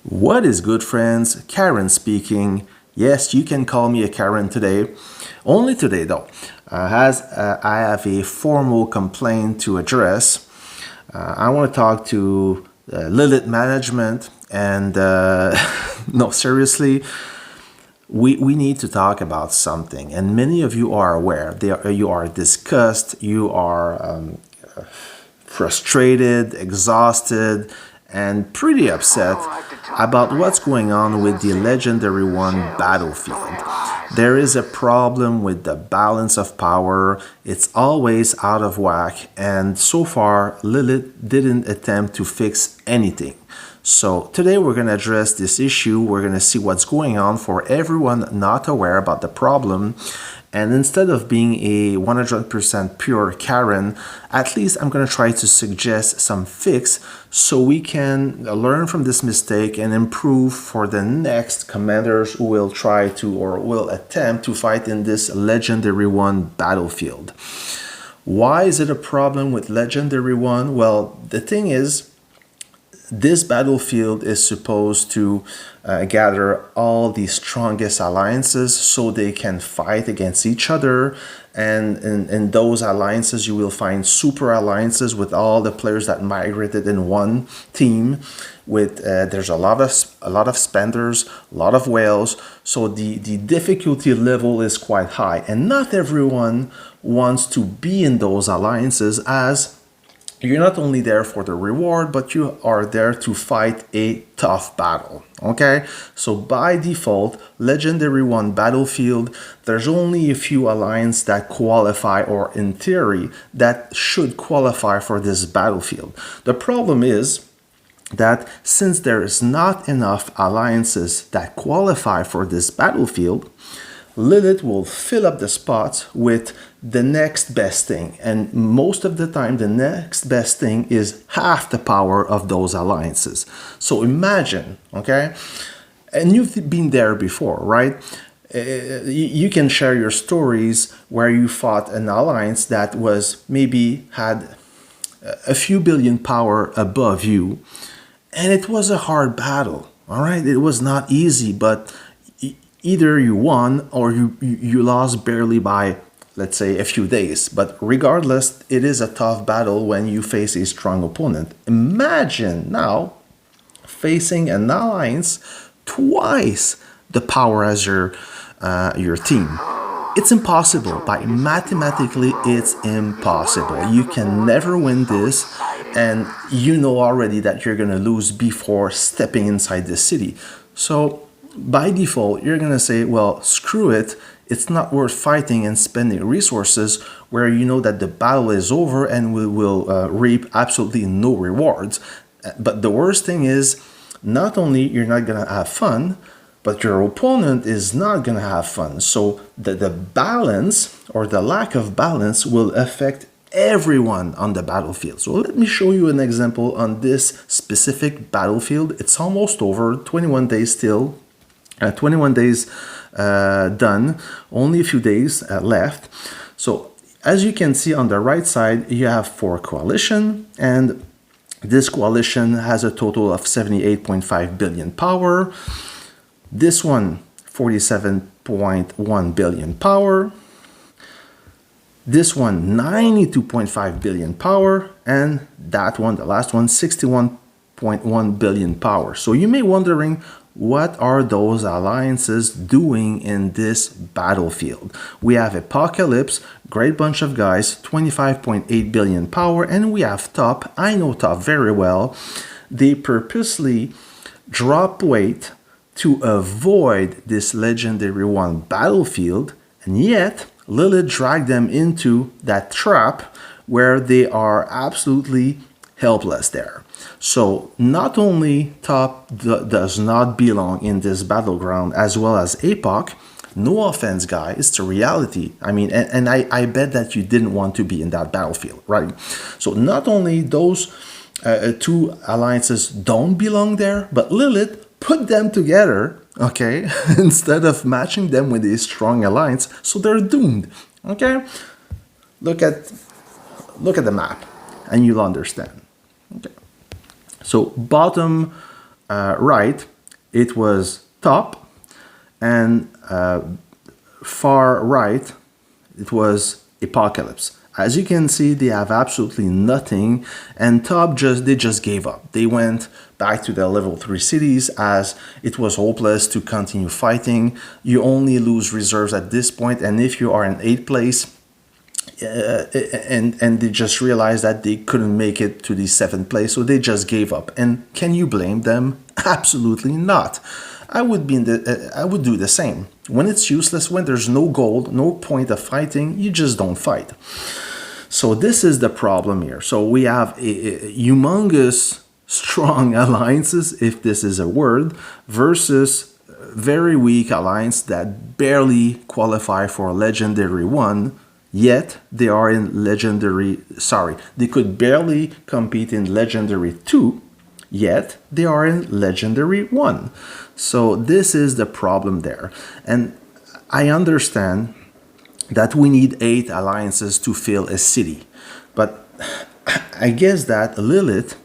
What is good, friends? Karen speaking. Yes, you can call me a Karen today. Only today, though, as I have a formal complaint to address. I want to talk to Lilith management, and no, seriously, we need to talk about something. And many of you are aware. You are disgusted. You are frustrated, exhausted, and pretty upset about what's going on with the Legendary 1 battlefield. There is a problem with the balance of power. It's always out of whack, and so far Lilith didn't attempt to fix anything. So today we're going to address this issue. We're going to see what's going on for everyone not aware about the problem. And instead of being a 100% pure Karen, at least I'm going to try to suggest some fix so we can learn from this mistake and improve for the next commanders who will try to or will attempt to fight in this Legendary 1 battlefield. Why is it a problem with Legendary 1? Well, the thing is, this battlefield is supposed to gather all the strongest alliances so they can fight against each other. And in those alliances, you will find super alliances with all the players that migrated in one team. With there's a lot of spenders, a lot of whales. So the difficulty level is quite high, and not everyone wants to be in those alliances, as you're not only there for the reward, but you are there to fight a tough battle, okay? So by default, Legendary 1 battlefield, there's only a few alliances that qualify, or in theory, that should qualify for this battlefield. The problem is that since there is not enough alliances that qualify for this battlefield, Lilith will fill up the spots with the next best thing, and most of the time the next best thing is half the power of those alliances. So imagine, okay, and you've been there before, right? You can share your stories where you fought an alliance that was maybe had a few billion power above you, and it was a hard battle, all right? It was not easy, but either you won or you lost barely by, let's say, a few days. But regardless, it is a tough battle when you face a strong opponent. Imagine now facing an alliance twice the power as your team. It's impossible. Mathematically, it's impossible. You can never win this, and you know already that you're going to lose before stepping inside the city. So by default, you're going to say, well, screw it. It's not worth fighting and spending resources where you know that the battle is over and we will reap absolutely no rewards. But the worst thing is, not only you're not going to have fun, but your opponent is not going to have fun. So the balance or the lack of balance will affect everyone on the battlefield. So let me show you an example on this specific battlefield. It's almost over, 21 days still. 21 days done, only a few days left. So as you can see on the right side, you have 4 coalition, and this coalition has a total of 78.5 billion power. This one, 47.1 billion power. This one, 92.5 billion power, and that one, the last one, 61.1 billion power. So you may be wondering, what are those alliances doing in this battlefield? We have Apocalypse, great bunch of guys, 25.8 billion power, and we have Top. I know Top very well. They purposely drop weight to avoid this Legendary 1 battlefield, and yet Lilith dragged them into that trap where they are absolutely helpless there. So not only Top does not belong in this battleground, as well as APOC. No offense, guys, it's the reality. I mean, and I bet that you didn't want to be in that battlefield, right? So not only those 2 alliances don't belong there, but Lilith put them together, okay, instead of matching them with a strong alliance, so they're doomed, okay? Look at the map, and you'll understand. Okay. So bottom right, it was top, and far right, it was apocalypse. As you can see, they have absolutely nothing, and top they just gave up. They went back to their level 3 cities as it was hopeless to continue fighting. You only lose reserves at this point, and if you are in 8th place, and they just realized that they couldn't make it to the 7th place, so they just gave up. And can you blame them? Absolutely not. I would do the same. When it's useless, when there's no gold, no point of fighting, you just don't fight. So this is the problem here. So we have a humongous strong alliances, if this is a word, versus very weak alliance that barely qualify for Legendary 1, yet they are in Legendary, they could barely compete in Legendary 2, yet they are in Legendary 1. So this is the problem there. And I understand that we need 8 alliances to fill a city. But I guess that Lilith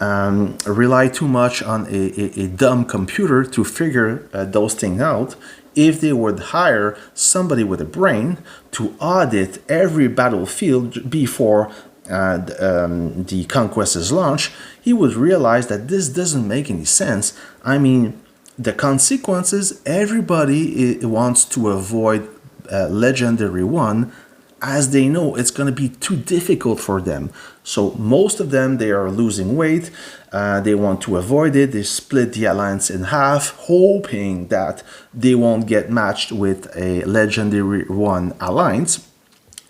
rely too much on a dumb computer to figure those things out. If they would hire somebody with a brain to audit every battlefield before the conquest is launched, he would realize that this doesn't make any sense. I mean, the consequences, everybody wants to avoid Legendary 1, as they know it's going to be too difficult for them. So most of them, they are losing weight. They want to avoid it. They split the alliance in half, hoping that they won't get matched with a Legendary 1 alliance.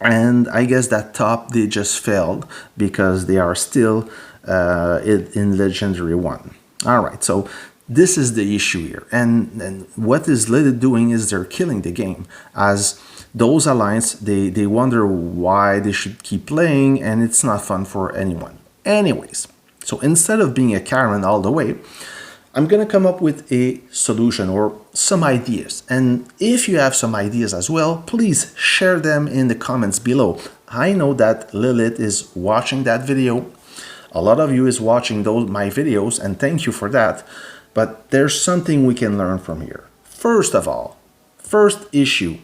And I guess that top, they just failed because they are still in Legendary 1. All right, so this is the issue here. And what is Lilith doing is they're killing the game. As those alliance, they wonder why they should keep playing, and it's not fun for anyone. Anyways, so instead of being a Karen all the way, I'm going to come up with a solution or some ideas. And if you have some ideas as well, please share them in the comments below. I know that Lilith is watching that video. A lot of you is watching my videos, and thank you for that. But there's something we can learn from here. First of all, first issue,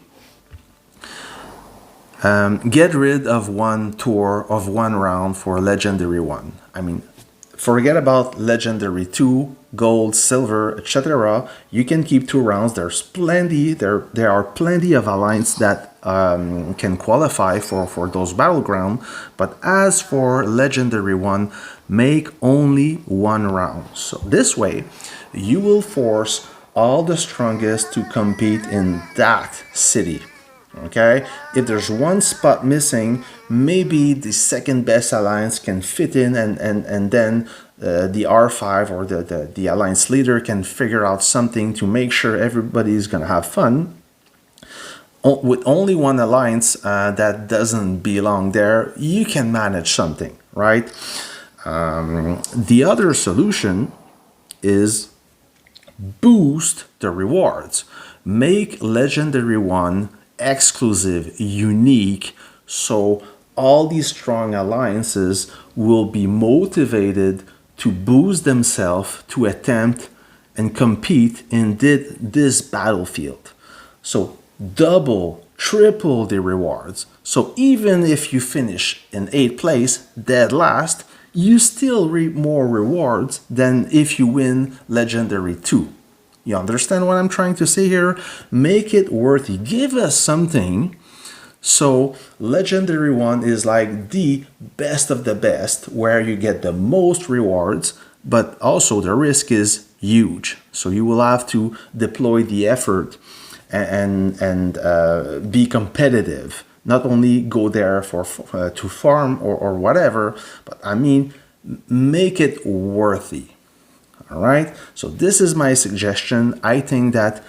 get rid of one tour of one round for Legendary 1. I mean, forget about Legendary 2, Gold, Silver, etc. You can keep 2 rounds. There's plenty. There are plenty of alliance that can qualify for those battleground. But as for Legendary 1, make only 1 round. So this way, you will force all the strongest to compete in that city. Okay, if there's one spot missing, maybe the second best alliance can fit in, and then the R5 or the alliance leader can figure out something to make sure everybody is going to have fun. With only one alliance that doesn't belong there, you can manage something, right? The other solution is boost the rewards. Make Legendary 1 exclusive, unique, so all these strong alliances will be motivated to boost themselves to attempt and compete in this battlefield. So double, triple the rewards. So even if you finish in 8th place, dead last, you still reap more rewards than if you win Legendary 2. You understand what I'm trying to say here? Make it worthy. Give us something. So Legendary 1 is like the best of the best, where you get the most rewards, but also the risk is huge. So you will have to deploy the effort and be competitive. Not only go there to farm or whatever, but I mean, make it worthy. All right, so this is my suggestion. I think that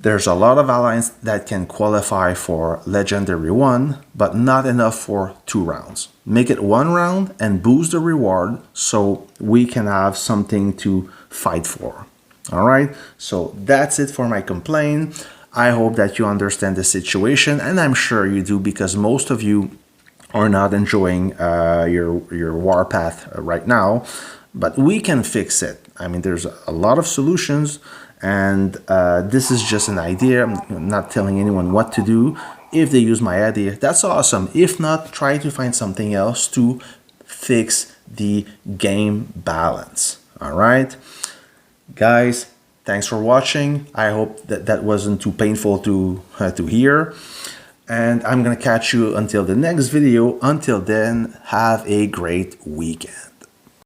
there's a lot of alliance that can qualify for Legendary 1, but not enough for 2 rounds. Make it 1 round and boost the reward so we can have something to fight for. All right, so that's it for my complaint. I hope that you understand the situation, and I'm sure you do, because most of you are not enjoying your Warpath right now. But we can fix it. I mean, there's a lot of solutions, and this is just an idea. I'm not telling anyone what to do. If they use my idea, that's awesome. If not, try to find something else to fix the game balance. All right, guys, thanks for watching. I hope that wasn't too painful to hear. And I'm gonna catch you until the next video. Until then, have a great weekend.